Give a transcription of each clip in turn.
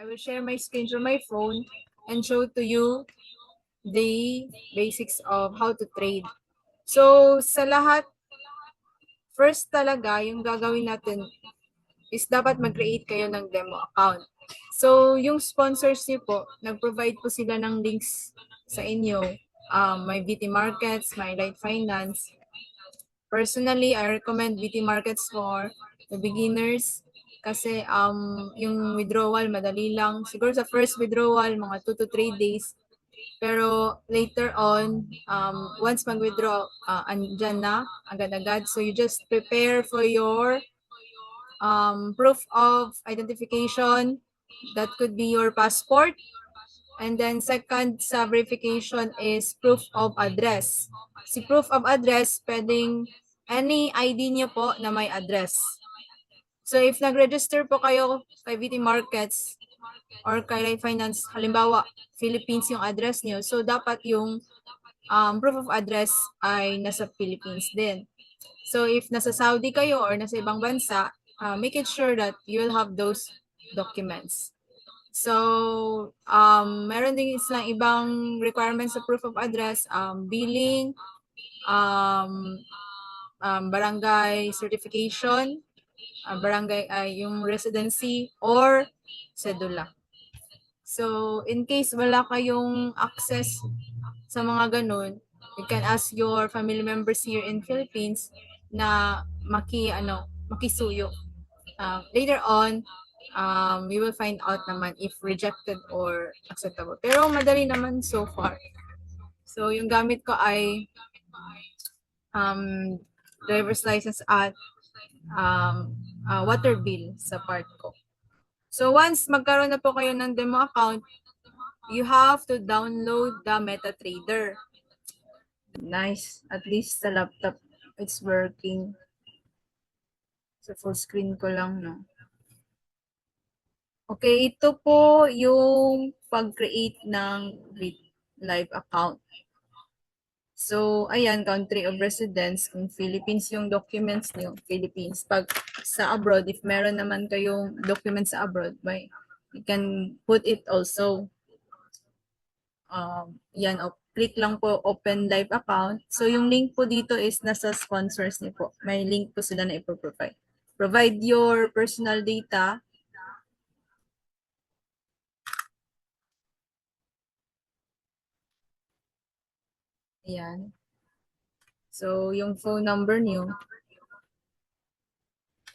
I will share my screen from my phone and show to you the basics of how to trade. So, sa lahat, first talaga, yung gagawin natin is dapat mag-create kayo ng demo account. So, yung sponsors niyo po, nag-provide po sila ng links sa inyo. May VT Markets, may Light Finance. Personally, I recommend VT Markets for the beginners kasi yung withdrawal, madali lang. Siguro sa first withdrawal, mga 2 to 3 days. Pero later on, once mag-withdraw, andyan na, agad-agad. So you just prepare for your proof of identification. That could be your passport. And then second sa verification is proof of address. Si proof of address, pwedeng any ID niyo po na may address. So if nag-register po kayo kay VT Markets or kay Life Finance, halimbawa Philippines yung address niyo, so dapat yung proof of address ay nasa Philippines din. So if nasa Saudi kayo or nasa ibang bansa, make it sure that you will have those documents. So, meron din silang ibang requirements sa proof of address, billing, barangay certification, barangay yung residency or cedula. So, in case wala kayong access sa mga ganun, you can ask your family members here in Philippines na makisuyo. Later on, we will find out naman if rejected or acceptable. Pero madali naman so far. So, yung gamit ko ay driver's license at water bill sa part ko. So, once magkaroon na po kayo ng demo account, you have to download the MetaTrader. Nice. At least sa laptop, it's working. So, full screen ko lang, no? Okay, ito po yung pag-create ng live account. So, ayan, country of residence, kung Philippines yung documents niyo, Philippines. Pag sa abroad, if meron naman kayong documents sa abroad, you can put it also. Yan, click lang po open live account. So, yung link po dito is nasa sponsors niyo po. May link po sila na ipoprovide. Provide your personal data. Ayan. So, yung phone number niyo.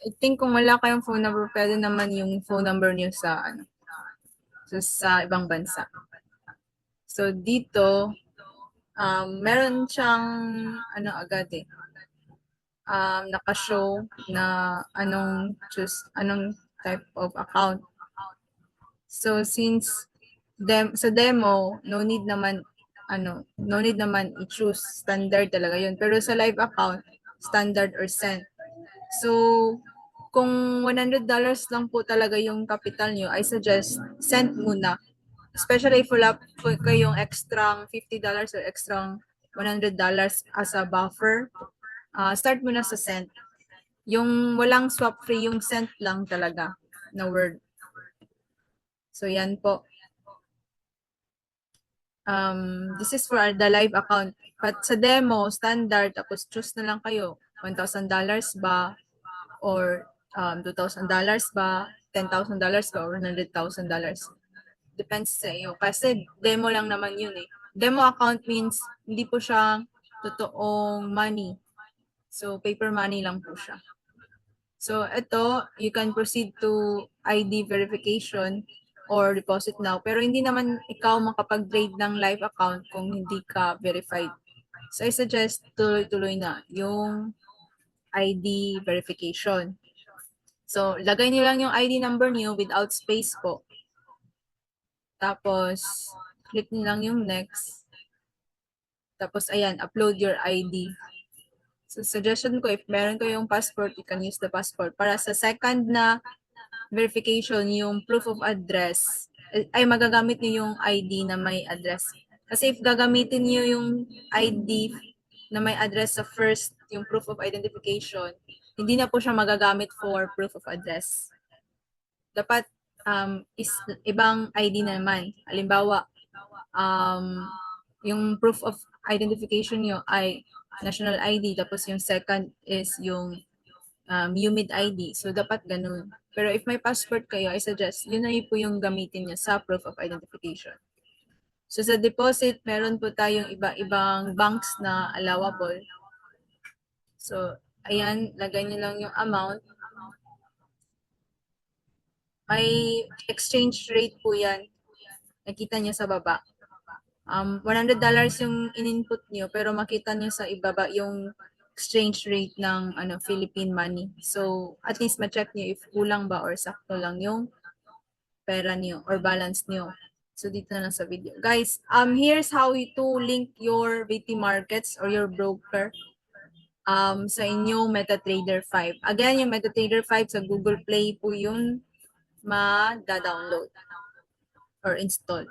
I think kung wala kayong phone number, pwede naman yung phone number niyo sa sa ibang bansa. So, dito, meron siyang agad naka-show na anong type of account. So, since sa demo, no need naman i-choose. Standard talaga yun. Pero sa live account, standard or cent. So, kung $100 lang po talaga yung capital nyo, I suggest cent muna. Especially if wala po kayong extra $50 or extra $100 as a buffer, start muna sa cent. Yung walang swap free, yung cent lang talaga na word. So, yan po. This is for the live account. But sa demo, standard, tapos choose na lang kayo. $1,000 ba? Or $2,000 ba? $10,000 ba? Or $100,000? Depends sa iyo. Kasi demo lang naman yun eh. Demo account means hindi po siya totoong money. So, paper money lang po siya. So, ito, you can proceed to ID verification or deposit now. Pero hindi naman ikaw makapag-trade ng live account kung hindi ka verified. So, I suggest tuloy-tuloy na yung ID verification. So, lagay niyo lang yung ID number niyo without space po. Tapos, click niyo lang yung next. Tapos, ayan, upload your ID. So, suggestion ko, if meron kayong passport, you can use the passport. Para sa second na verification, yung proof of address, ay magagamit niyo yung ID na may address. Kasi if gagamitin niyo yung ID na may address sa first, yung proof of identification, hindi na po siya magagamit for proof of address. Dapat is ibang ID na naman. Halimbawa, yung proof of identification nyo ay national ID, tapos yung second is yung UMID ID. So, dapat ganun. Pero if may passport kayo, I suggest, yun na po yung gamitin nyo sa proof of identification. So, sa deposit, meron po tayong iba-ibang banks na allowable. So, ayan, lagay nyo lang yung amount. May exchange rate po yan. Nakita nyo sa baba. $100 yung in-input nyo, pero makita nyo sa ibaba yung exchange rate ng Philippine money. So, at least ma-check nyo if kulang ba or sakto lang yung pera nyo or balance nyo. So, dito na lang sa video. Guys, here's how to link your VT Markets or your broker sa inyong MetaTrader 5. Again, yung MetaTrader 5 sa Google Play po yun ma-download or install.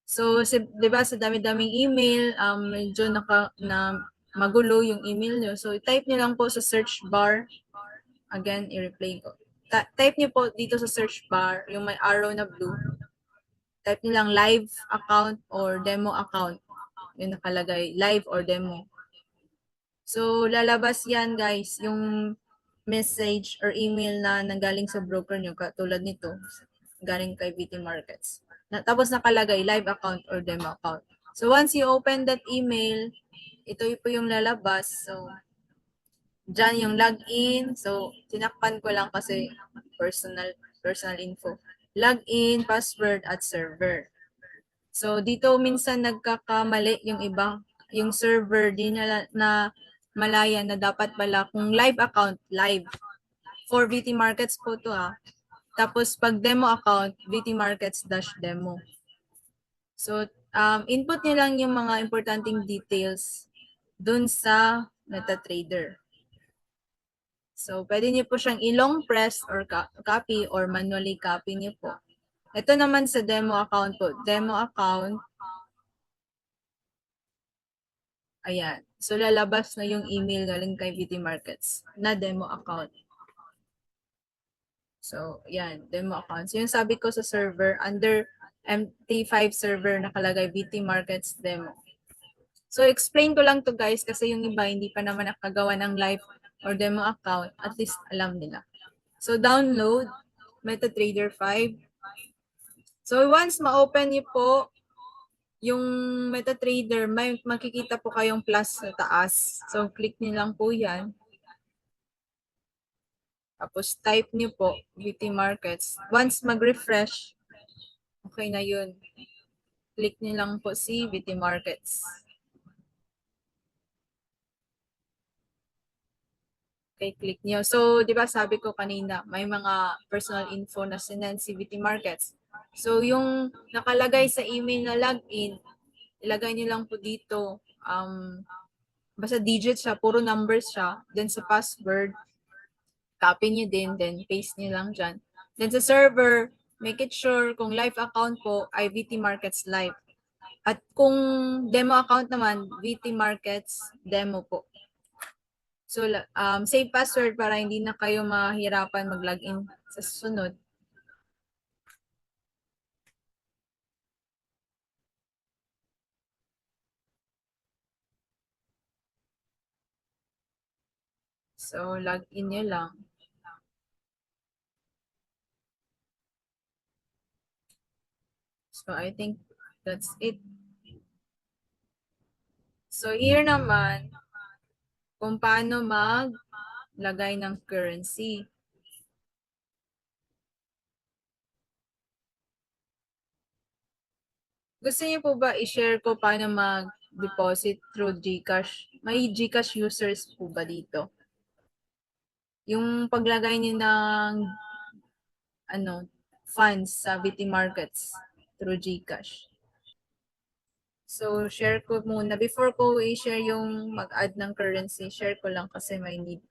So, di ba sa dami-daming email, medyo magulo yung email nyo. So, type nyo lang po sa search bar. Again, i-replay ko. Type nyo po dito sa search bar, yung may arrow na blue. Type nyo lang live account or demo account. Yung nakalagay, live or demo. So, lalabas yan guys, yung message or email na nanggaling sa broker nyo, katulad nito, galing kay VT Markets. Tapos nakalagay live account or demo account. So once you open that email, ito po yung lalabas. So dyan yung login. So tinakpan ko lang kasi personal info. Login, password at server. So dito minsan nagkakamali yung iba. Yung server din na malaya na dapat pala kung live account, live. For VT Markets po to Tapos, pag demo account, VT Markets-demo. So, input nyo lang yung mga importanteng details dun sa MetaTrader. So, pwede nyo po siyang i-long press or copy or manually copy nyo po. Ito naman sa demo account po. Demo account. Ayan. So, lalabas na yung email galing kay VT Markets na demo account. So, yan, demo account. So, yung sabi ko sa server, under MT5 server, nakalagay VT Markets demo. So, explain ko lang to guys kasi yung iba hindi pa naman nakagawa ng live or demo account. At least alam nila. So, download MetaTrader 5. So, once ma-open niyo po yung MetaTrader, may makikita po kayong plus sa taas. So, click niyo lang po yan. Tapos type niyo po VT Markets. Once mag-refresh, okay na yun. Click niyo lang po si VT Markets. Okay, click niyo. So, di ba sabi ko kanina, may mga personal info na sinend si VT Markets. So, yung nakalagay sa email na login, ilagay niyo lang po dito. Basta digits siya, puro numbers siya. Then sa password, copy niyo din, then paste niyo lang dyan. Then sa server, make it sure kung live account po ay VT Markets Live. At kung demo account naman, VT Markets Demo po. So, save password para hindi na kayo mahirapan mag-login sa susunod. So, login nyo lang. So, I think that's it. So, here naman, kung paano maglagay ng currency. Gusto niyo po ba i-share ko paano mag-deposit through GCash? May GCash users po ba dito? Yung paglagay niyo ng funds sa VT Markets through GCash. So, share ko muna. Before ko i-share yung mag-add ng currency, share ko lang kasi may need.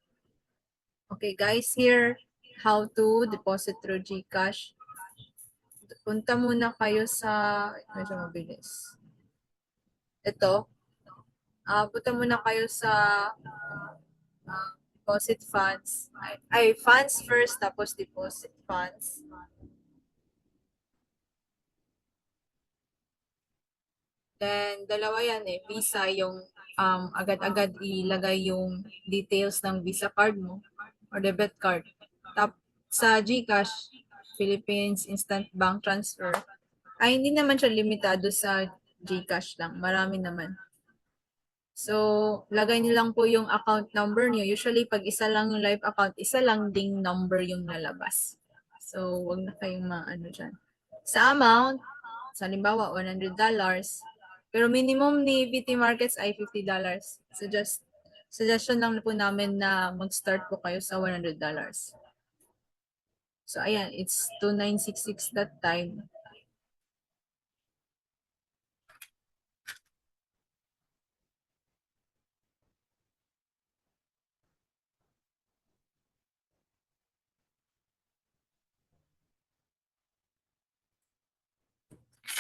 Okay, guys, here, how to deposit through GCash. Punta muna kayo sa, medyo mabilis. Ito, punta muna kayo sa deposit funds. Funds first, tapos deposit funds. Then, dalawa yan eh. Visa, yung agad-agad ilagay yung details ng Visa card mo or debit card. Sa GCash, Philippines Instant Bank Transfer, ay hindi naman siya limitado sa GCash lang. Marami naman. So, lagay niyo lang po yung account number niyo. Usually, pag isa lang yung live account, isa lang ding number yung lalabas. So, wag na kayong maano dyan. Sa amount, sa halimbawa, $100, pero minimum ni VT Markets ay $50. Suggestion lang po namin na mag-start po kayo sa $100. So, ayan, it's 2966 that time.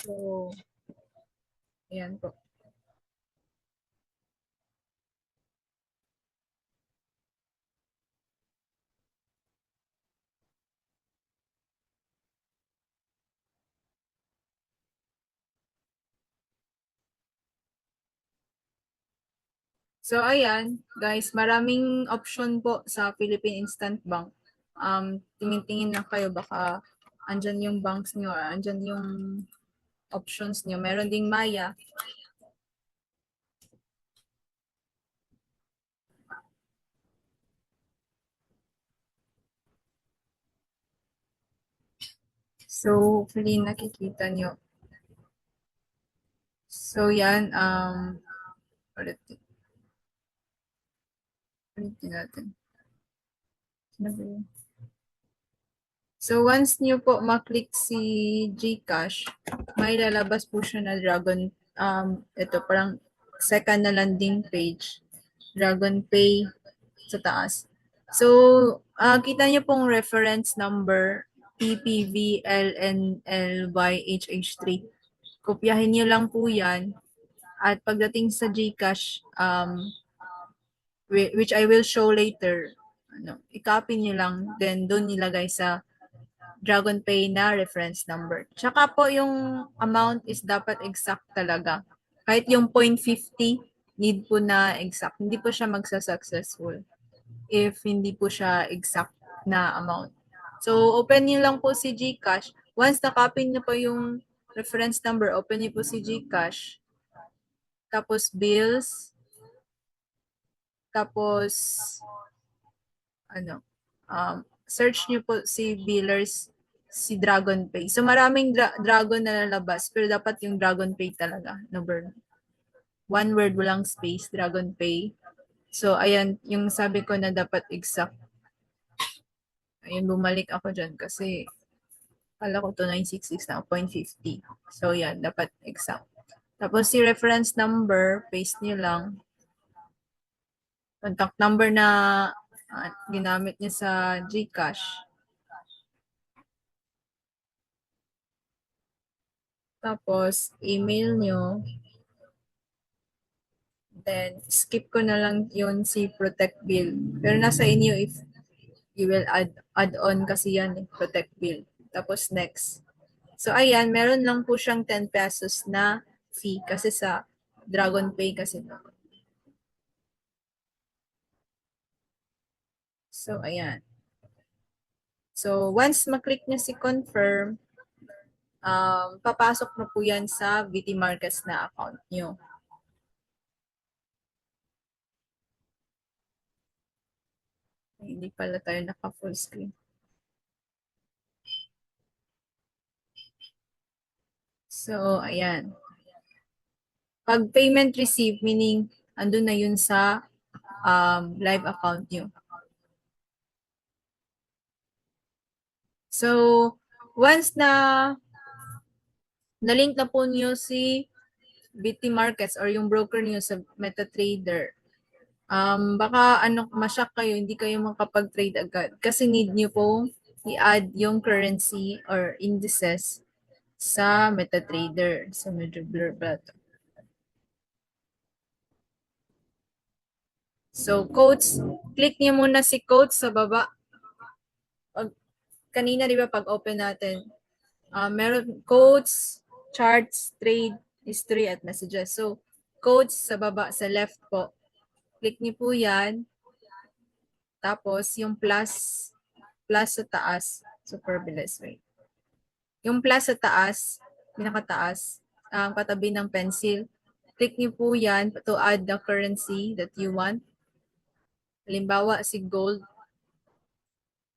So, ayan po. So, ayan, guys, maraming option po sa Philippine Instant Bank. Tingin-tingin lang kayo, baka andyan yung banks nyo, or andyan yung options nyo. Meron ding Maya. So, hopefully nakikita nyo. So, yan, ulitin natin. Ano ba yun? So, once nyo po maklik si GCash, may lalabas po siya na ito parang second na landing page. Dragon Pay sa taas. So, kita nyo pong reference number PPVLNLYHH3. Kopyahin nyo lang po yan. At pagdating sa GCash, which I will show later, i-copy nyo lang, then doon ilagay sa Dragon Pay na reference number. Tsaka po yung amount is dapat exact talaga. Kahit yung 0.50, need po na exact. Hindi po siya magsa-successful if hindi po siya exact na amount. So, open niyo lang po si GCash. Once na-copy niyo po yung reference number, open niyo po si GCash. Tapos bills. Tapos, search niyo po si billers, si Dragon Pay. So, maraming Dragon na lalabas, pero dapat yung Dragon Pay talaga. Number one word, walang space, Dragon Pay. So, ayan, yung sabi ko na dapat exact. Ayun, bumalik ako dyan kasi kala ko to 966 na 0.50. So, yan, dapat exact. Tapos, si reference number, paste nyo lang. Contact number na ginamit niya sa GCash. Tapos, email nyo. Then, skip ko na lang yun si Protect Bill. Pero nasa inyo if you will add on kasi yan, Protect Bill. Tapos, next. So, ayan, meron lang po siyang 10 pesos na fee kasi sa Dragon Pay kasi no. So, ayan. So, once maklik niya si confirm, papasok na po yan sa VT Markets na account nyo. Hindi pala tayo naka-full screen. So, ayan. Pag payment received, meaning andun na yun sa live account nyo. So, once na na-link na po niyo si BT Markets or yung broker niyo sa MetaTrader, baka masyak kayo, hindi kayo makapag-trade agad kasi need niyo po i-add yung currency or indices sa MetaTrader. So, medyo blur ba ito? So, quotes, click niyo muna si quotes sa baba. Kanina, di ba, pag open natin, meron quotes, charts, trade, history, at messages. So, quotes sa baba, sa left po. Click niyo po yan. Tapos, yung plus sa taas, super bilis. Wait. Yung plus sa taas, pinakataas, katabi ng pencil, click niyo po yan to add the currency that you want. Halimbawa, si gold.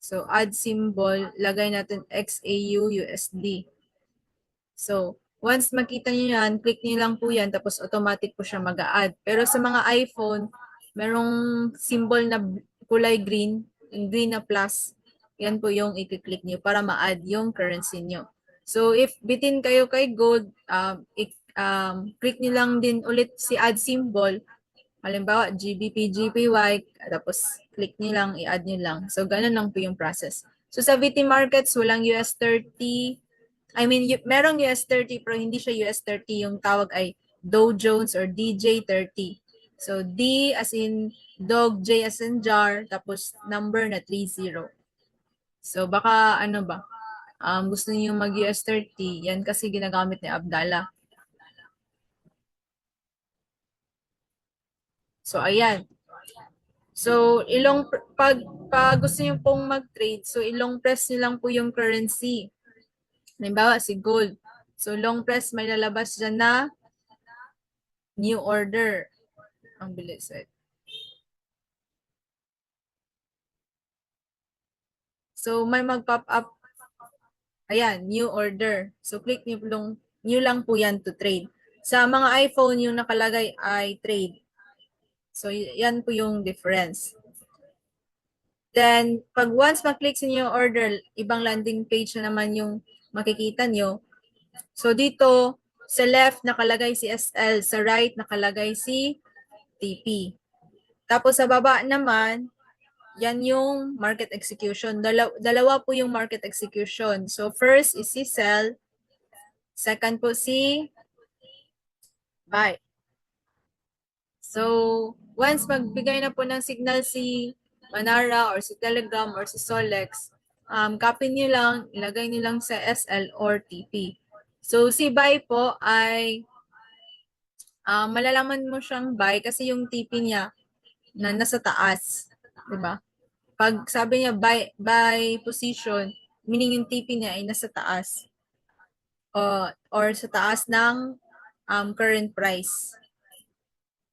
So, add symbol, lagay natin XAU USD. So, once makita niyo yan, click niyo lang po yan, tapos automatic po siya mag-a-add. Pero sa mga iPhone, merong symbol na kulay green, yung green na plus, yan po yung i-click niyo para ma-add yung currency niyo. So, if bitin kayo kay gold, click niyo lang din ulit si add symbol. Halimbawa, GBP, GPY, tapos click niyo lang, i-add niyo lang. So, ganun lang po yung process. So, sa VT Markets, walang US30, merong US30 pero hindi siya US30. Yung tawag ay Dow Jones or DJ30. So, D as in dog, J as in jar, tapos number na 30. So, baka ano ba, gusto niyo mag US30, yan kasi ginagamit ni Abdallah. So, ayan. So, pag gusto niyo pong mag-trade, so ilong press niyo lang po yung currency. Halimbawa, si gold. So, long press, may lalabas dyan na new order. Ang bilis. So, may mag-pop up. Ayan, new order. So, click new lang po yan to trade. Sa mga iPhone, yung nakalagay ay trade. So, yan po yung difference. Then, pag once mag-click sa new order, ibang landing page na naman yung makikita nyo. So, dito, sa left nakalagay si SL, sa right nakalagay si TP. Tapos sa baba naman, yan yung market execution. Dalawa po yung market execution. So, first is si sell. Second po si buy. So, once magbigay na po ng signal si Manara or si Telegram or si Solex, copy nyo lang, ilagay nyo lang sa SL or TP. So, si buy po ay malalaman mo siyang buy kasi yung TP niya na nasa taas. Diba? Pag sabi niya buy position, meaning yung TP niya ay nasa taas or sa taas ng current price.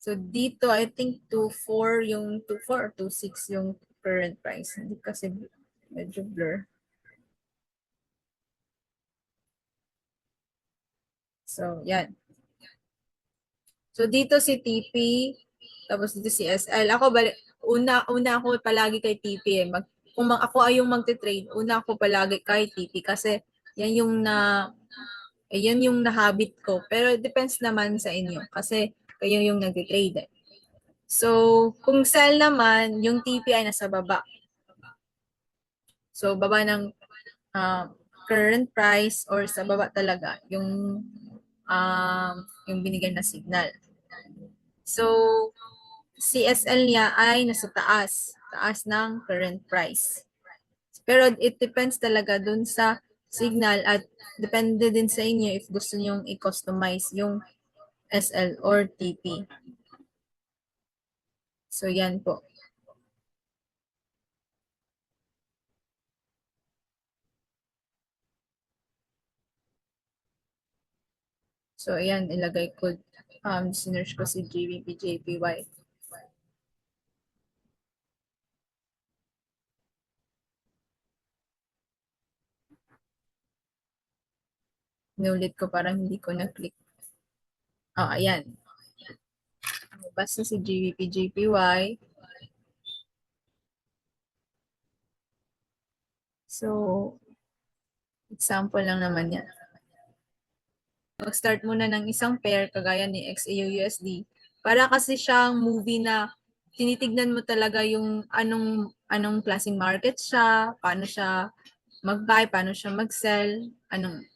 So dito, I think 2.4 yung 2.4 or 2.6 yung current price. Hindi kasi medyo blur. So, yan. So dito si TP, tapos dito si SL. Una ako palagi kay TP eh. Kung ako ay yung magte-trade, una ako palagi kay TP kasi yan yung na-habit ko. Pero depends naman sa inyo kasi kayo yung nagte-trade eh. So, kung sell naman, yung TP ay nasa baba. So, baba ng current price or sa baba talaga yung binigay na signal. So, CSL niya ay nasa taas ng current price. Pero it depends talaga dun sa signal at depende din sa inyo if gusto nyong i-customize yung SL or TP. So, yan po. So, ayan, ilagay ko, sinerge ko si GBP, JPY. Inulit ko parang hindi ko na-click. Ayan. Basta si GBP, JPY. So, example lang naman yan. Mag-start muna ng isang pair, kagaya ni XAUUSD. Para kasi siyang movie na tinitignan mo talaga yung anong klaseng market siya, paano siya mag-buy, paano siya mag-sell, anong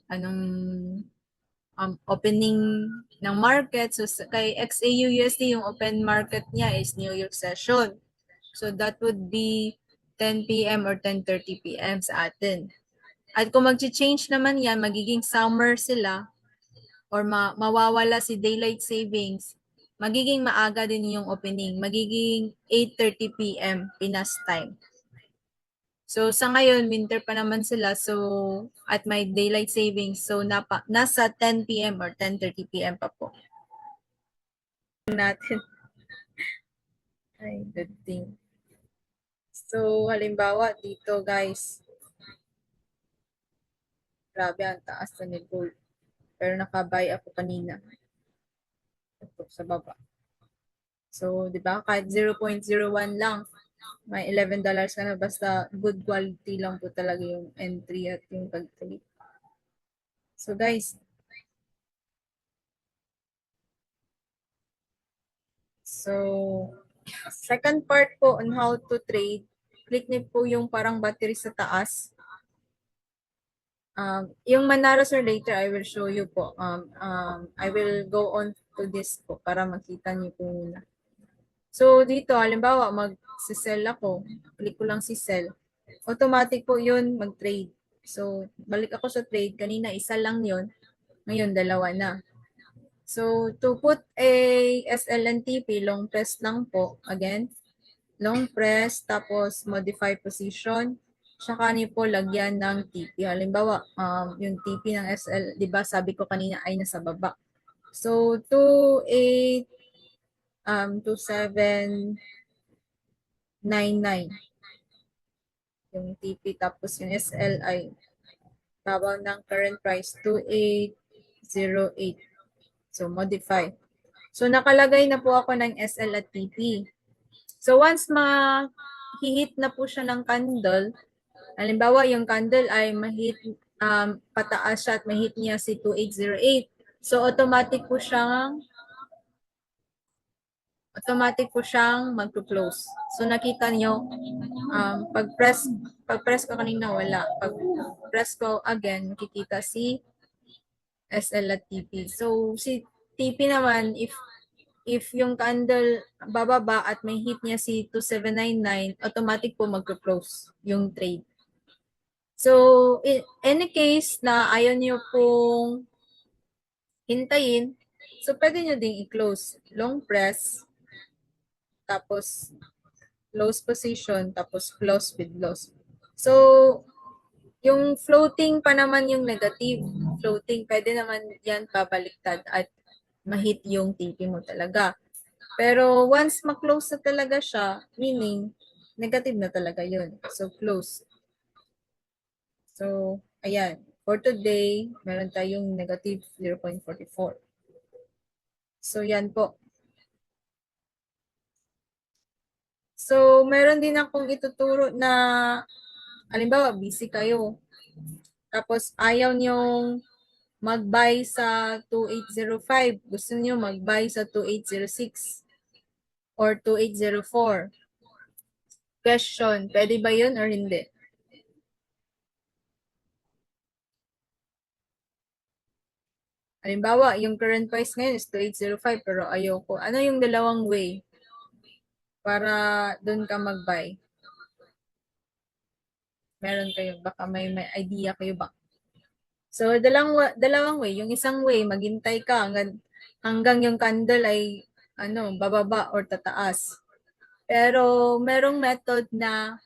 opening ng market. So kay XAUUSD, yung open market niya is New York session. So that would be 10 p.m. or 10:30 p.m. sa atin. At kung mag-change naman yan, magiging summer sila or mawawala si daylight savings, magiging maaga din yung opening. Magiging 8:30 p.m. Pinas time. So sa ngayon, winter pa naman sila. So at may daylight savings. So nasa 10 p.m. or 10:30 p.m. pa po. Natin. Ay, good thing. So halimbawa dito guys, grabe ang taas na ni gold. Pero nakabuy ako kanina. Ito sa baba. So, di ba? Kahit 0.01 lang, may $11 ka na. Basta good quality lang po talaga yung entry at yung pag-trade. So, guys. So, second part po on how to trade. Click niyo po yung parang battery sa taas. Yung Manaro sir later, I will show you po. I will go on to this po para makita niyo po muna. So, dito, halimbawa, mag-sell ako. Click ko lang si sell. Automatic po yun mag-trade. So, balik ako sa trade. Kanina, isa lang yun. Ngayon, dalawa na. So, to put a SLNTP, long press lang po. Again, long press, tapos modify position. Tsaka niyo po lagyan ng TP. Halimbawa, yung TP ng SL, di ba sabi ko kanina ay nasa baba. So, 28, 2799 yung TP, tapos yung SL ay babaw ng current price 2808. So modify. So nakalagay na po ako ng SL at TP. So once ma-hit na po siya ng candle, halimbawa yung candle ay ma-hit pataas siya at ma-hit niya si 2808. So automatic po siyang magpo-close. So nakita niyo pag-press ko kanina wala. Pag-press ko again, makikita si SL at TP. So si TP naman, if yung candle bababa at may hit niya si 2799, automatic po magpo-close yung trade. So in any case na ayaw niyo pong hintayin, so pwede niyo ding i-close. Long press, tapos close position, tapos close with loss. So, yung floating pa naman yung negative. Floating, pwede naman yan pabaliktad at ma-hit yung TP mo talaga. Pero once ma-close na talaga siya, meaning negative na talaga yun. So, close. So, ayan. For today, meron tayong negative 0.44. So, yan po. So, meron din akong ituturo na, halimbawa, busy kayo. Tapos, ayaw niyong mag-buy sa 2805. Gusto niyo mag-buy sa 2806 or 2804. Question, pwede ba yun or hindi? Halimbawa, yung current price ngayon is 2805 pero ayoko. Ano yung dalawang way para doon ka mag-buy? Meron kayo, baka may idea kayo ba? So, dalawang way. Yung isang way, maghintay ka hanggang yung candle ay bababa or tataas. Pero merong method na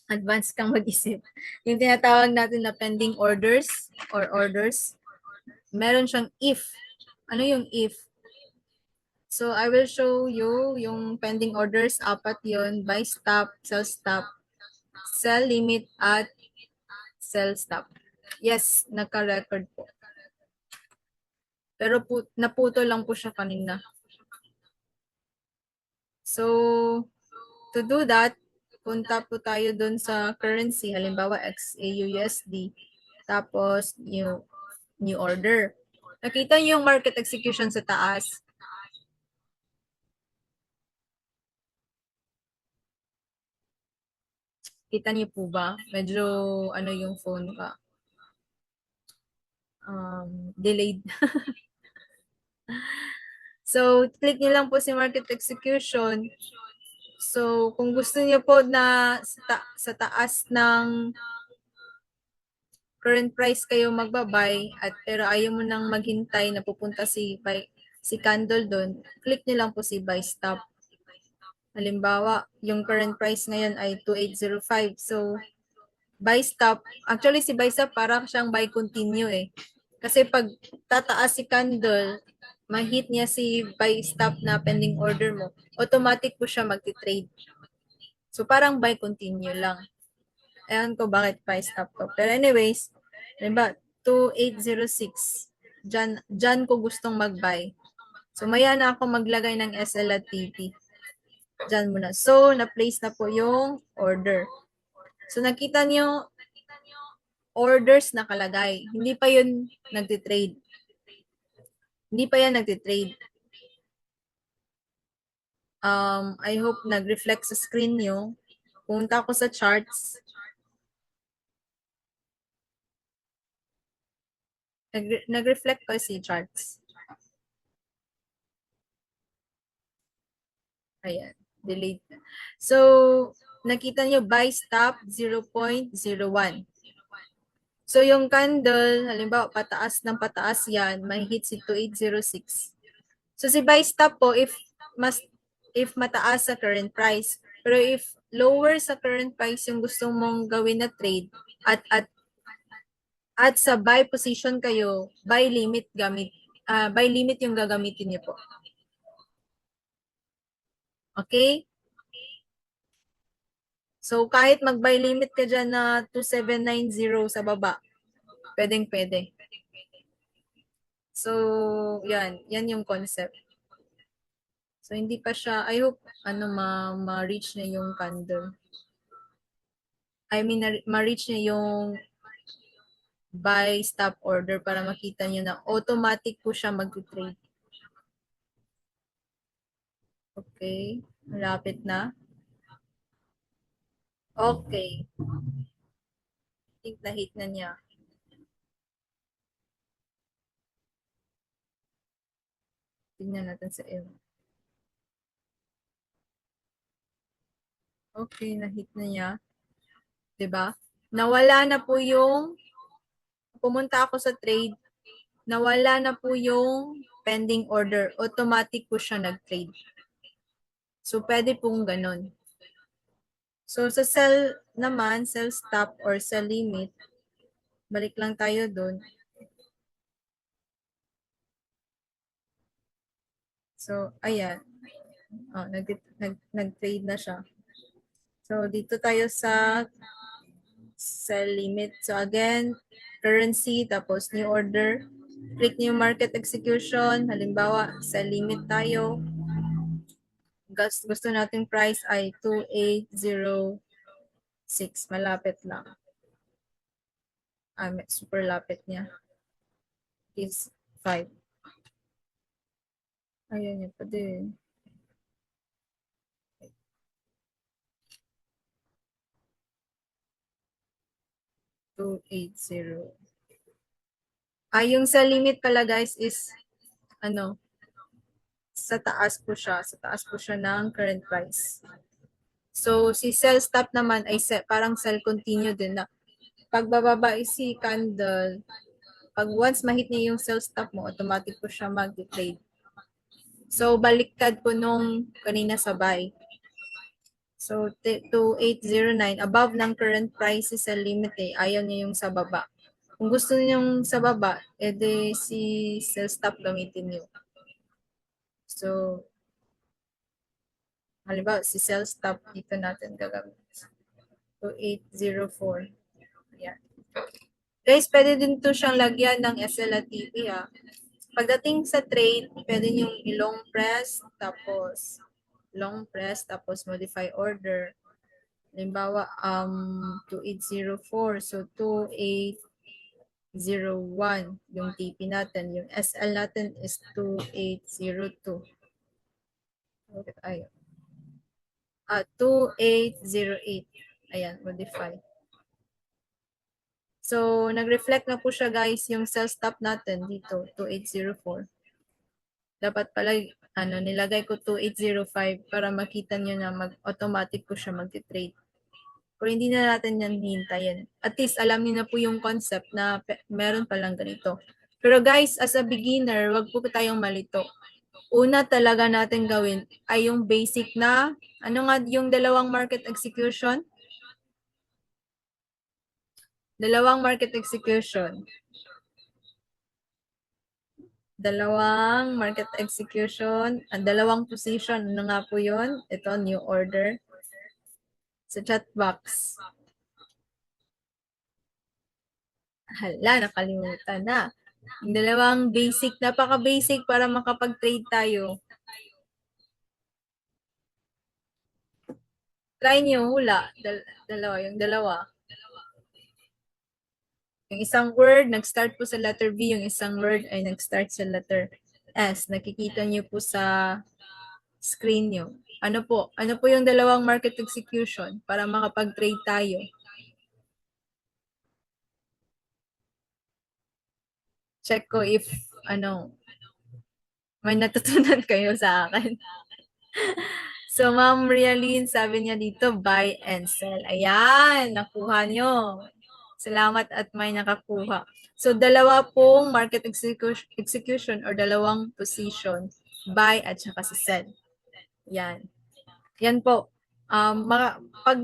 advance kang mag-isip. Yung tinatawag natin na pending orders or orders. Meron siyang if. Ano yung if? So, I will show you yung pending orders. Apat yon: buy stop, sell limit, at sell stop. Yes, naka-record po. Pero naputo lang po siya kanina. So, to do that, punta po tayo dun sa currency. Halimbawa, XAUUSD. Tapos, new order. Nakita niyo yung market execution sa taas. Kita niyo po ba? Medyo yung phone ka. delayed. So, click nyo lang po si market execution. So, kung gusto niyo po na sa taas ng current price kayo magbabay at pero ayaw mo nang maghintay na pupunta si candle doon, click nyo lang po si buy stop. Halimbawa, yung current price ngayon ay 2805. So, buy stop, actually si buy stop parang siyang buy continue eh. Kasi pag tataas si candle, ma-hit niya si buy stop na pending order mo, automatic po siya magti-trade. So, parang buy continue lang. Ayan ko bakit buy stop ko. Pero anyways, diba, 2806. Diyan ko gustong mag-buy. So, maya na ako maglagay ng SL at TP. Diyan muna. So, na-place na po yung order. So, nakita niyo orders nakalagay. Hindi pa yun nagtitrade. Hindi pa yan nagtitrade. I hope nag-reflect sa screen nyo. Punta ako sa charts. Nag-reflect pa si charts. Ayan, delete. So, nakita nyo buy stop 0.01. So, yung candle, halimbawa, pataas ng pataas yan, may hit si 2806. So, si buy stop po, if mataas sa current price. Pero if lower sa current price yung gusto mong gawin na trade, at sa buy position kayo, buy limit buy limit yung gagamitin niyo po. Okay? So, kahit mag-buy limit ka dyan na 2790 sa baba, pwedeng-pwede. So, yan. Yan yung concept. So, hindi pa siya, I hope, ma-reach na yung candle. I mean, ma-reach niya yung buy stop order para makita niyo na automatic po siya mag-trade. Okay. Malapit na. Okay. I think na-hit na niya. Tingnan natin sa M. Okay, na-hit na niya. 'Di ba? Nawala na po yung pumunta ako sa trade, nawala na po yung pending order. Automatic po siya nag-trade. So, pwede pong ganun. So, sa sell naman, sell stop or sell limit, balik lang tayo dun. So, ayan. Oh, nag-trade na siya. So, dito tayo sa sell limit. So, again, currency, tapos new order. Click new market execution. Halimbawa, sell limit tayo. Gusto nating price ay 2806. Malapit lang. Super lapit niya. Is 5. Ayun niya pa din. 280. Yung sa limit pala guys is sa taas po siya. Sa taas po siya ng current price. So, si sell stop naman ay parang sell continue din na pagbababa is si candle, pag once ma-hit niya yung sell stop mo, automatic po siya mag-trade. So, baliktad po nung kanina sa buy. So, 2809, above ng current price is sa limit eh. Ayaw niya yung sa baba. Kung gusto niyo yung sa baba, edi si sell stop gamitin niyo. So, halimbawa, si sell stop dito natin gagamitin. 2804. Ayan. Guys, pwede din to siyang lagyan ng SL at TP ha. Pagdating sa trade, pwede yung i-long press, tapos modify order. Halimbawa, 2804. So, 2801 yung TP natin. Yung SL natin is 2802. Ayun. 2808. Ayan, modify. So, nag-reflect na po siya guys yung sell stop natin dito, 2804. Dapat pala, nilagay ko 2805 para makita nyo na automatic po siya mag-trade. Pero hindi na natin yan hintayin. At least alam niyo na po yung concept na meron palang ganito. Pero guys, as a beginner, wag po tayong malito. Una talaga natin gawin ay yung basic na, ano nga yung dalawang market execution? Dalawang market execution. Dalawang market execution, dalawang position. Ano nga po yun? Ito, new order. Sa chat box. Hala, nakalimutan na. Yung dalawang basic, napaka-basic para makapag-trade tayo. Try nyo, hula. Yung dalawa. Yung isang word, nag-start po sa letter B. Yung isang word ay nag-start sa letter S. Nakikita nyo po sa screen nyo. Ano po? Ano po yung dalawang market execution para makapag-trade tayo? Check ko if, may natutunan kayo sa akin. So, Ma'am Rialyn, sabi niya dito, buy and sell. Ayan, nakuha nyo. Salamat at may nakakuha. So, dalawa pong market execution or dalawang position, buy at saka sa sell. Yan. Yan po. Pag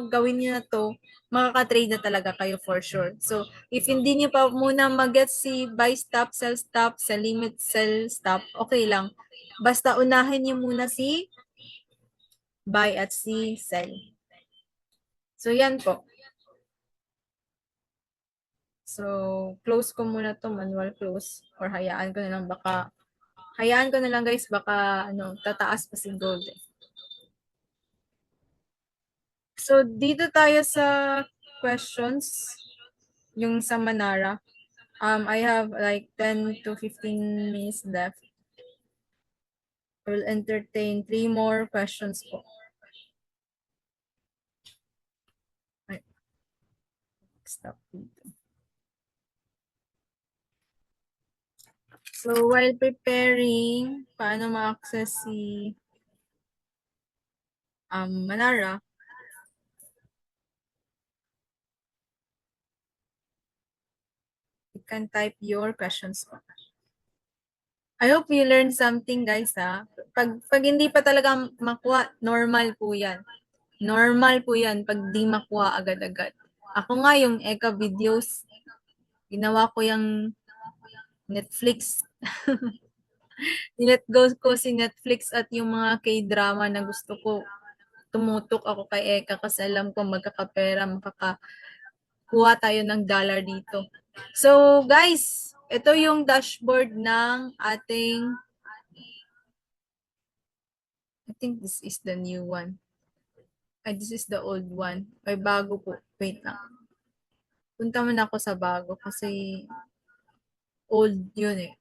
gawin niyo na to, makaka-trade na talaga kayo for sure. So, if hindi niyo pa muna mag-get si buy stop, sell limit, sell stop, okay lang. Basta unahin niyo muna si buy at si sell. So, yan po. So, close ko muna to, manual close. Or hayaan ko na lang guys, baka tataas pa si gold eh. So, dito tayo sa questions, yung sa Manara. I have like 10 to 15 minutes left. I will entertain 3 more questions po. Ay, stop dito. So, while preparing, paano ma-access si Manara, you can type your questions po. I hope you learned something guys ha. Pag hindi pa talaga makuha, normal po yan. Normal po yan pag di makuha agad-agad. Ako nga yung Eka videos, ginawa ko yung Netflix. Nilet go ko si Netflix at yung mga K-drama na gusto ko. Tumutok ako kay Eka kasi alam ko magkakapera, makakakuha tayo ng dollar dito. So guys, ito yung dashboard ng ating, I think this is the new one. Ay, this is the old one. Ay, bago po. Wait lang. Punta muna ako sa bago kasi old yun eh.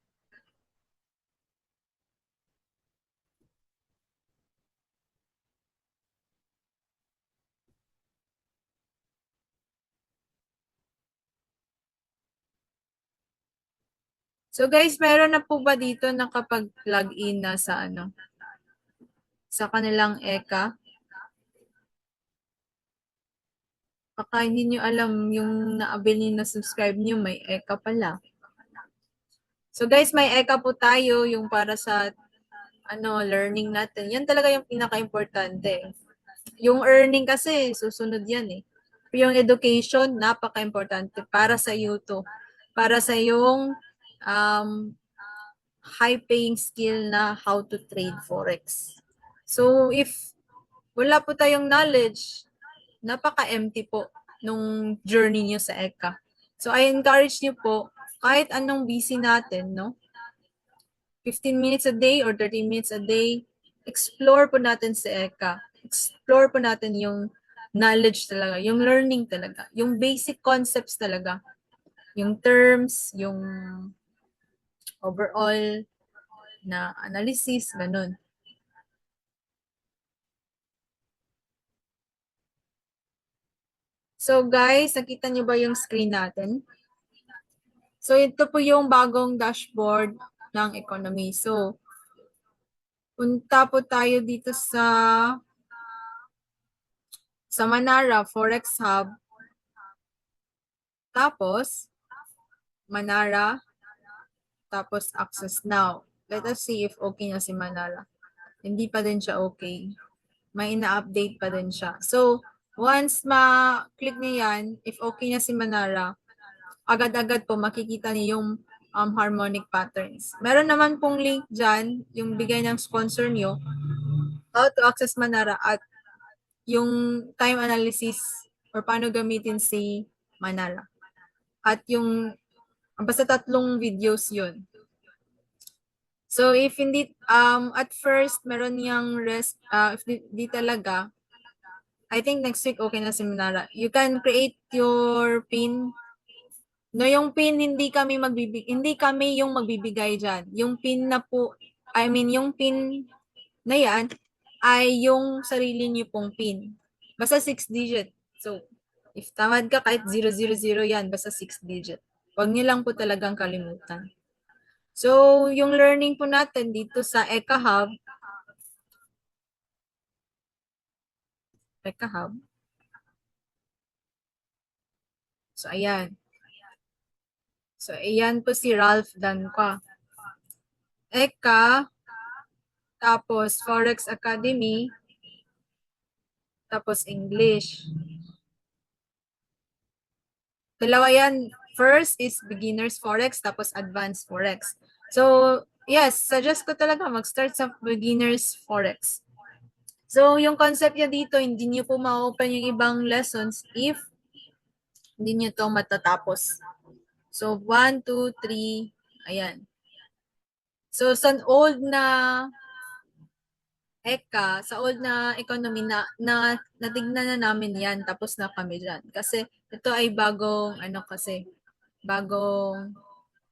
So guys, meron na po ba dito nakapag-login na sa sa kanilang Eka? Baka hindi nyo alam yung na-avail na subscribe nyo, may Eka pala. So guys, may Eka po tayo yung para sa learning natin. Yan talaga yung pinaka-importante. Yung earning kasi, susunod yan eh. Yung education, napaka-importante para sa iyo to. Para sa yung high-paying skill na how to trade Forex. So, if wala po tayong knowledge, napaka-empty po nung journey niyo sa ECA. So, I encourage niyo po, kahit anong busy natin, no? 15 minutes a day or 30 minutes a day, explore po natin sa ECA. Explore po natin yung knowledge talaga, yung learning talaga, yung basic concepts talaga, yung terms, yung overall na analysis, ganun. So guys, nakita niyo ba yung screen natin? So ito po yung bagong dashboard ng economy. So punta po tayo dito sa Manara Forex Hub. Tapos Manara, tapos access now. Let us see if okay na si Manara. Hindi pa din siya okay. May ina-update pa din siya. So, once ma-click niyo yan, if okay na si Manara, agad-agad po makikita niyo yung harmonic patterns. Meron naman pong link dyan, yung bigay ng sponsor niyo, how to access Manara at yung time analysis or paano gamitin si Manara. At yung, basta tatlong videos yun. So, if hindi, at first, meron niyang if di talaga, I think next week okay na si Manara. You can create your pin. No, yung pin hindi kami yung magbibigay diyan. Yung pin na po, yung pin na yan ay yung sarili niyo pong pin. Basta 6 digit. So, if tamad ka kahit 000 yan, basta 6 digit. Huwag niyo lang po talagang kalimutan. So, yung learning po natin dito sa Eka Hub, So, ayan. So, ayan po si Ralph Danqua. Eka, tapos Forex Academy, tapos English. Dalawa yan. First is beginners Forex, tapos advanced Forex. So, yes, suggest ko talaga mag-start sa beginners Forex. So, yung concept niya dito, hindi niyo po ma-open yung ibang lessons if hindi niyo to matatapos. So, 1, 2, 3, ayan. So, sa old na sa old na economy natignan na namin yan, tapos na kami dyan. Kasi ito ay bagong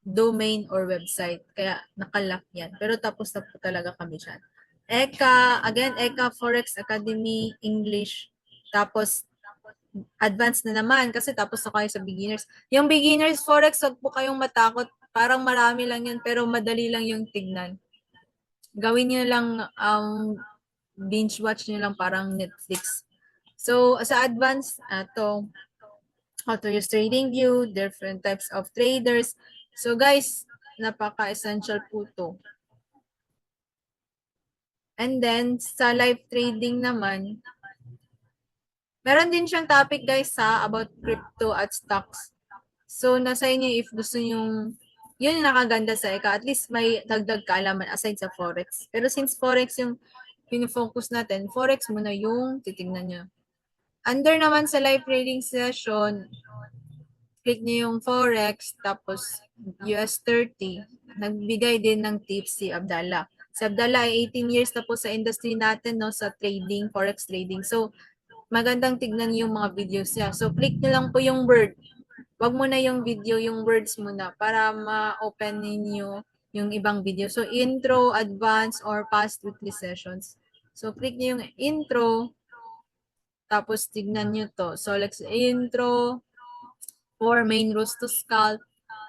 domain or website. Kaya nakalock yan. Pero tapos na po talaga kami dyan. Eka Forex Academy English. Tapos advanced na naman kasi tapos na kayo sa beginners. Yung beginners Forex, wag po kayong matakot. Parang marami lang yan pero madali lang yung tignan. Gawin niyo lang binge watch niyo lang parang Netflix. So, sa advanced, how to use trading view, different types of traders. So, guys, napaka-essential po to. And then, sa live trading naman, meron din siyang topic, guys, about crypto at stocks. So, nasa inyo if gusto nyo, yun yung nakaganda sa Eka. At least may dagdag kaalaman aside sa Forex. Pero since Forex yung pinifocus natin, Forex muna yung titignan nyo. Under naman sa live trading session, click niyo yung Forex, tapos US 30. Nagbigay din ng tips si Abdallah. Si Abdallah ay 18 years na po sa industry natin, no, sa trading, Forex trading. So, magandang tignan yung mga videos niya. So, click niyo lang po yung word. Wag mo na yung video, yung words muna para ma-open ninyo yung ibang video. So, intro, advance, or past weekly sessions. So, click niyo yung intro, tapos tignan nyo to. So, let's intro, for main rules to scalp.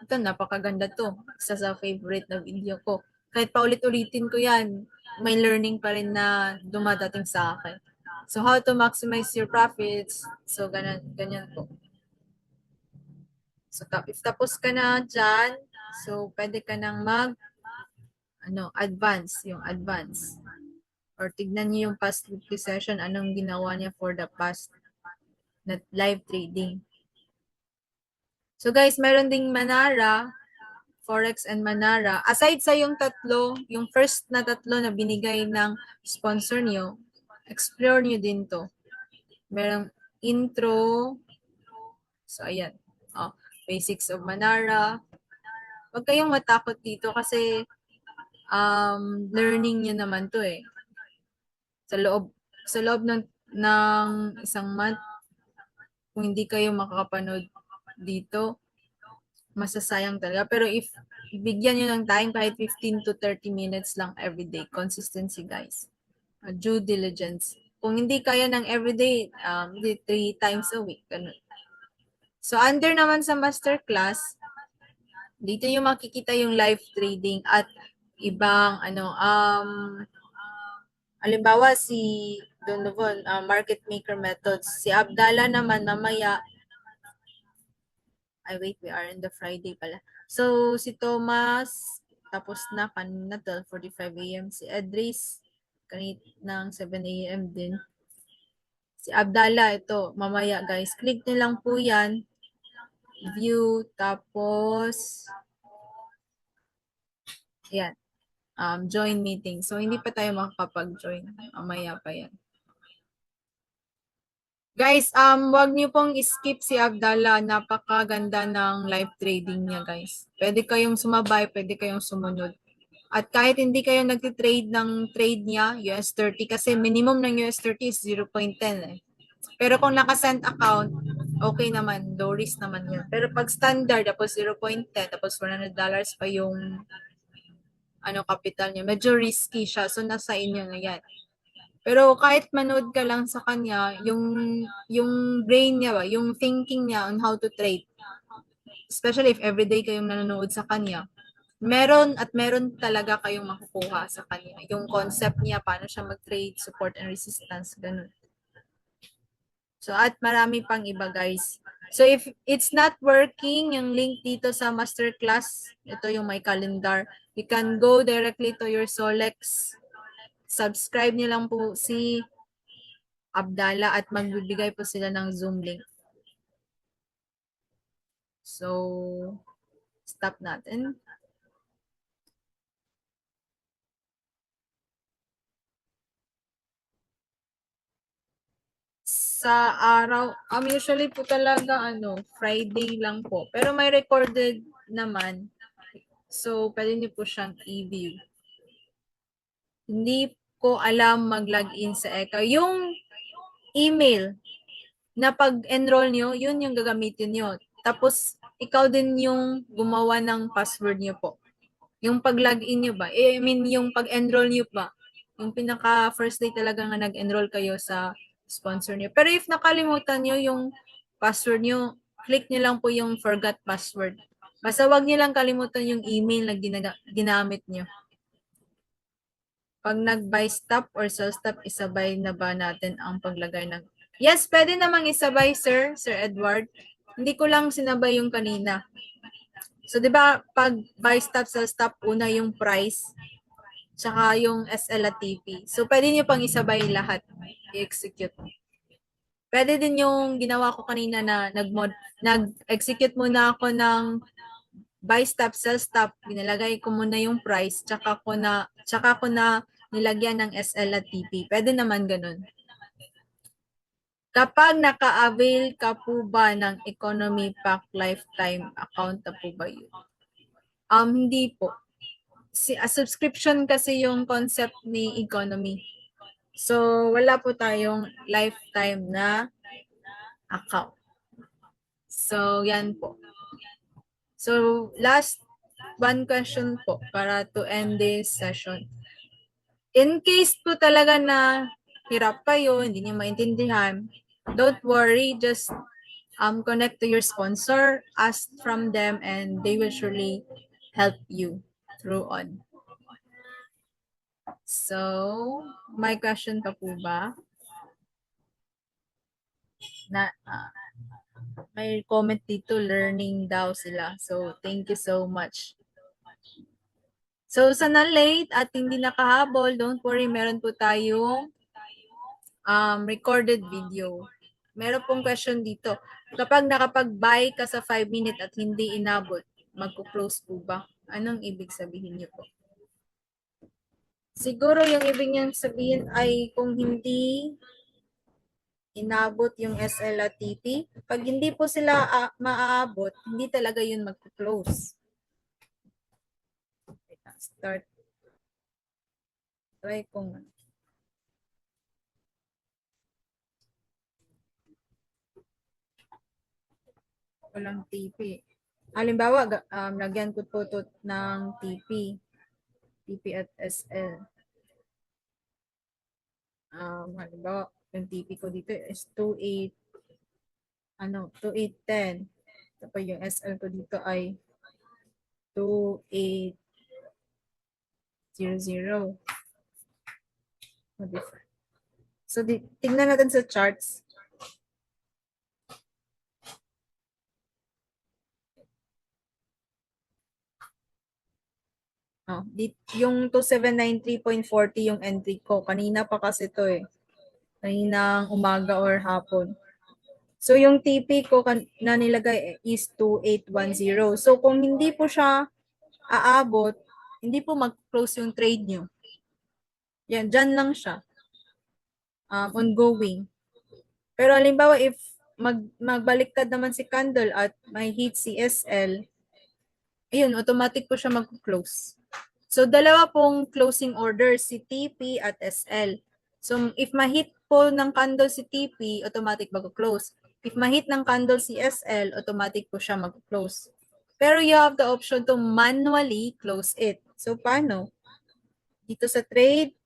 Ito, napakaganda to. Isa sa favorite na video ko. Kahit paulit-ulitin ko yan, may learning pa rin na dumadating sa akin. So, how to maximize your profits. So, ganyan po. So, if tapos ka na dyan, so, pwede ka nang advance, yung advance. Or tignan niyo yung past weekly session, anong ginawa niya for the past na live trading. So guys, meron ding Manara, Forex and Manara. Aside sa yung tatlo, yung first na tatlo na binigay ng sponsor niyo, explore niyo din to. Merong intro. So ayan. Basics of Manara. Huwag kayong matakot dito kasi learning niyo naman to eh. Sa loob ng isang month, kung hindi kayo makakapanood dito, masasayang talaga. Pero if bigyan nyo ng time, kahit 15 to 30 minutes lang everyday. Consistency, guys. Due diligence. Kung hindi kaya ng everyday, 3 times a week. Ganun. So, under naman sa masterclass, dito yung makikita yung live trading at ibang halimbawa si Donovan, market maker methods. Si Abdallah naman mamaya, wait, we are in the Friday pala. So, si Thomas, tapos na kanina 12:45 a.m. Si Edris, kanina ng 7 a.m. din. Si Abdallah, ito, mamaya guys. Click nyo lang po yan. View, tapos, yan. Join meeting. So, hindi pa tayo makakapag-join. Mamaya pa yan. Guys, wag niyo pong skip si Abdallah. Napakaganda ng live trading niya, guys. Pwede kayong sumabay, pwede kayong sumunod. At kahit hindi kayo nagtitrade ng trade niya, US30, kasi minimum ng US30 is 0.10 eh. Pero kung naka-send account, okay naman, low risk naman yun. Pero pag standard, tapos 0.10, tapos $100 pa yung capital niya, medyo risky siya. So, nasa inyo na yan. Pero kahit manood ka lang sa kanya, yung brain niya ba, yung thinking niya on how to trade, especially if everyday kayong nanonood sa kanya, meron talaga kayong makukuha sa kanya. Yung concept niya, paano siya mag-trade, support and resistance, ganun. So, at marami pang iba, guys. So, if it's not working, yung link dito sa masterclass, ito yung my calendar, you can go directly to your Solex. Subscribe niyo lang po si Abdallah at magbibigay po sila ng Zoom link. So, stop natin. Sa araw, usually po talaga Friday lang po. Pero may recorded naman. So, pwede niyo po siyang i-view. Hindi ko alam mag-login sa Eka. Yung email na pag-enroll nyo, yun yung gagamitin nyo. Tapos, ikaw din yung gumawa ng password nyo po. Yung pag-login nyo ba? I mean, yung pag-enroll nyo ba? Yung pinaka first day talaga nga nag-enroll kayo sa sponsor nyo. Pero if nakalimutan nyo yung password nyo, click nyo lang po yung forgot password. Basta wag nyo lang kalimutan yung email na ginamit nyo. Pag nag-buy stop or sell stop, isabay na ba natin ang paglagay ng... Yes, pwede namang isabay, Sir Edward. Hindi ko lang sinabay yung kanina. So, di ba, pag buy stop, sell stop, una yung price, tsaka yung SL at TP. So, pwede nyo pang isabay lahat, i-execute. Pwede din yung ginawa ko kanina na nag-execute muna ako ng buy stop, sell stop, binalagay ko muna yung price, tsaka ko na nilagyan ng SL at TP. Pwede naman ganun. Kapag naka-avail ka po ba ng Economy Pack Lifetime account na po ba yun? Hindi po. Subscription kasi yung concept ni Economy. So, wala po tayong lifetime na account. So, yan po. So, last one question po para to end this session. In case po talaga na hirap kayo, hindi niyo maintindihan, don't worry, just connect to your sponsor, ask from them, and they will surely help you through on. So, may question pa po ba? May comment dito, learning daw sila. So, thank you so much. So, sa na-late at hindi nakahabol, don't worry, meron po tayong recorded video. Meron pong question dito. Kapag nakapag-buy ka sa 5 minutes at hindi inabot, magko-close po ba? Anong ibig sabihin niyo po? Siguro yung ibig niyang sabihin ay kung hindi inabot yung SL at TP, pag hindi po sila maaabot, hindi talaga yun magko-close. Start. Try kung walang TP. Halimbawa, lagyan ko po ito ng TP. TP at SL. Halimbawa, yung TP ko dito is 28. 2810. Tapos yung SL ko dito ay 2800. So, tingnan natin sa charts. Yung 2793.40 yung entry ko. Kanina pa kasi to eh. Kaninang umaga or hapon. So, yung TP ko na nilagay is 2810. So, kung hindi po siya aabot, hindi po mag-close yung trade nyo. Yan, dyan lang siya. Ongoing. Pero halimbawa, if magbaliktad naman si candle at may hit si SL, ayun, automatic po siya mag-close. So, dalawa pong closing orders, si TP at SL. So, if ma-hit po ng candle si TP, automatic mag-close. If ma-hit ng candle si SL, automatic po siya mag-close. Pero you have the option to manually close it. So, paano? Dito sa trade,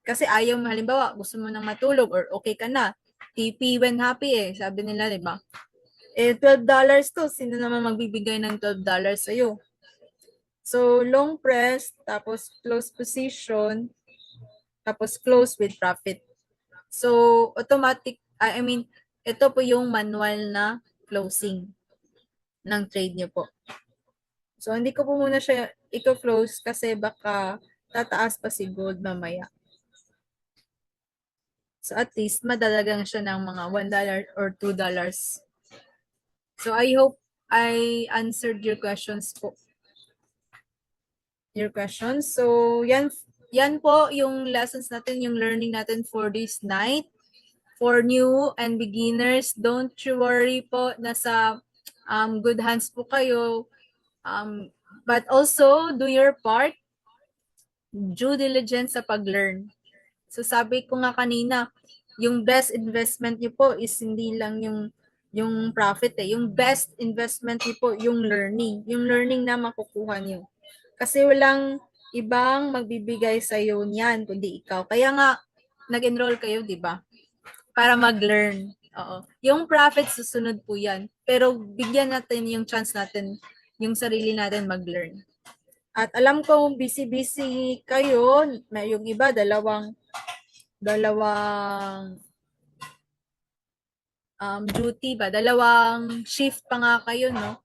kasi ayaw mo, halimbawa, gusto mo nang matulog or okay ka na. TP when happy eh, sabi nila, di ba? Eh, $12 to. Sino naman magbibigay ng $12 sa'yo? So, long press, tapos close position, tapos close with profit. So, automatic, I mean, ito po yung manual na closing ng trade niyo po. So, hindi ko po muna siya i-close kasi baka tataas pa si gold mamaya. So, at least madalagang siya ng mga $1 or $2. So, I hope I answered your questions po. Your questions. So, yan po yung lessons natin, yung learning natin for this night. For new and beginners, don't you worry po, nasa good hands po kayo. But also, do your part, due diligence sa pag-learn. So sabi ko nga kanina, yung best investment niyo po is hindi lang yung profit eh. Yung best investment niyo po yung learning na makukuha niyo. Kasi walang ibang magbibigay sa iyo niyan kundi ikaw. Kaya nga nag-enroll kayo, 'di ba? Para mag-learn. Oo. Yung profit susunod po 'yan. Pero bigyan natin yung chance natin, yung sarili natin mag-learn. At alam ko busy-busy kayo, may yung iba dalawang duty ba? Dalawang shift pa nga kayo, no?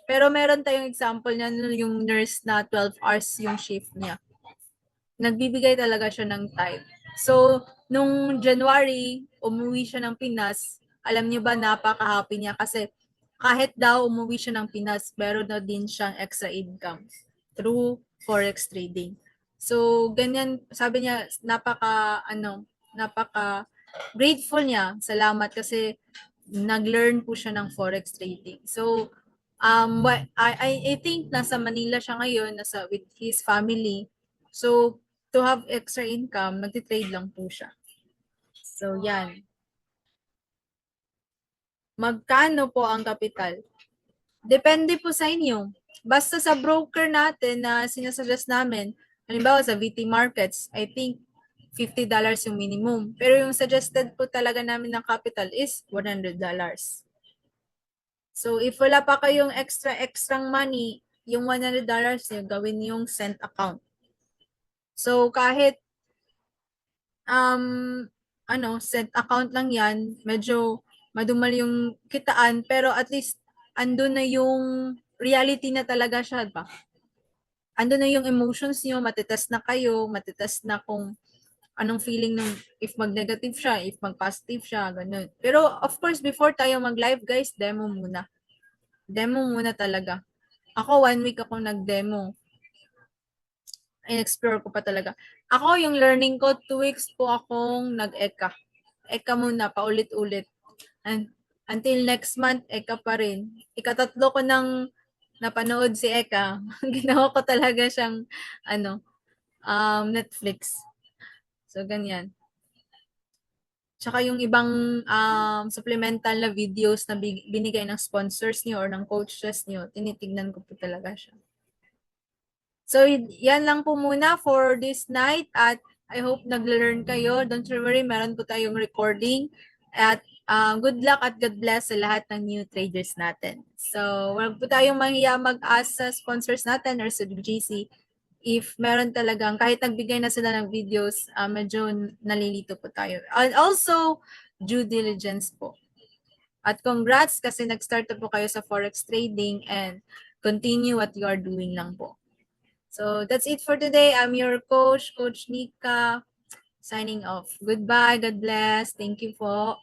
Pero meron tayong example niya, yung nurse na 12 hours yung shift niya. Nagbibigay talaga siya ng time. So, nung January, umuwi siya ng Pinas. Alam niyo ba, napaka-happy niya kasi kahit daw umuwi siya ng Pinas, meron na din siyang extra income through forex trading. So, ganyan, sabi niya, napaka grateful niya. Salamat kasi nag-learn po siya ng forex trading. So, I think nasa Manila siya ngayon, nasa with his family. So, to have extra income, nagtitrade lang po siya. So, yan. Magkano po ang kapital? Depende po sa inyo. Basta sa broker natin na sinasuggest namin, halimbawa sa VT Markets, I think $50 yung minimum. Pero yung suggested po talaga namin ng capital is $100. So, if wala pa kayong extra money, yung $100 nyo, gawin yung cent account. So, kahit cent account lang yan, medyo madumal yung kitaan, pero at least andun na yung reality na talaga siya, ba? Andun na yung emotions nyo, matitest na kayo, matitest na kung anong feeling nung if mag-negative siya, if mag-positive siya, ganun. Pero of course, before tayo mag-live, guys, demo muna. Demo muna talaga. Ako, 1 week ako nag-demo. In-explore ko pa talaga. Ako, yung learning ko, 2 weeks po akong nag-EKA. EKA muna, paulit-ulit. Until next month, EKA pa rin. Ikatatlo ko nang napanood si EKA. Ginawa ko talaga siyang, Netflix. So, ganyan. Tsaka yung ibang supplemental na videos na binigay ng sponsors niyo or ng coaches niyo, tinitignan ko po talaga siya. So, yan lang po muna for this night at I hope nag-learn kayo. Don't worry, meron po tayong recording at Good luck at God bless sa lahat ng new traders natin. So, wag po tayong mahiya mag-ask sa sponsors natin or sa GC if meron talagang, kahit nagbigay na sila ng videos, medyo nalilito po tayo. And also, due diligence po. At congrats kasi nag-start na po kayo sa forex trading and continue what you are doing lang po. So, that's it for today. I'm your coach, Coach Nika, signing off. Goodbye. God bless. Thank you po.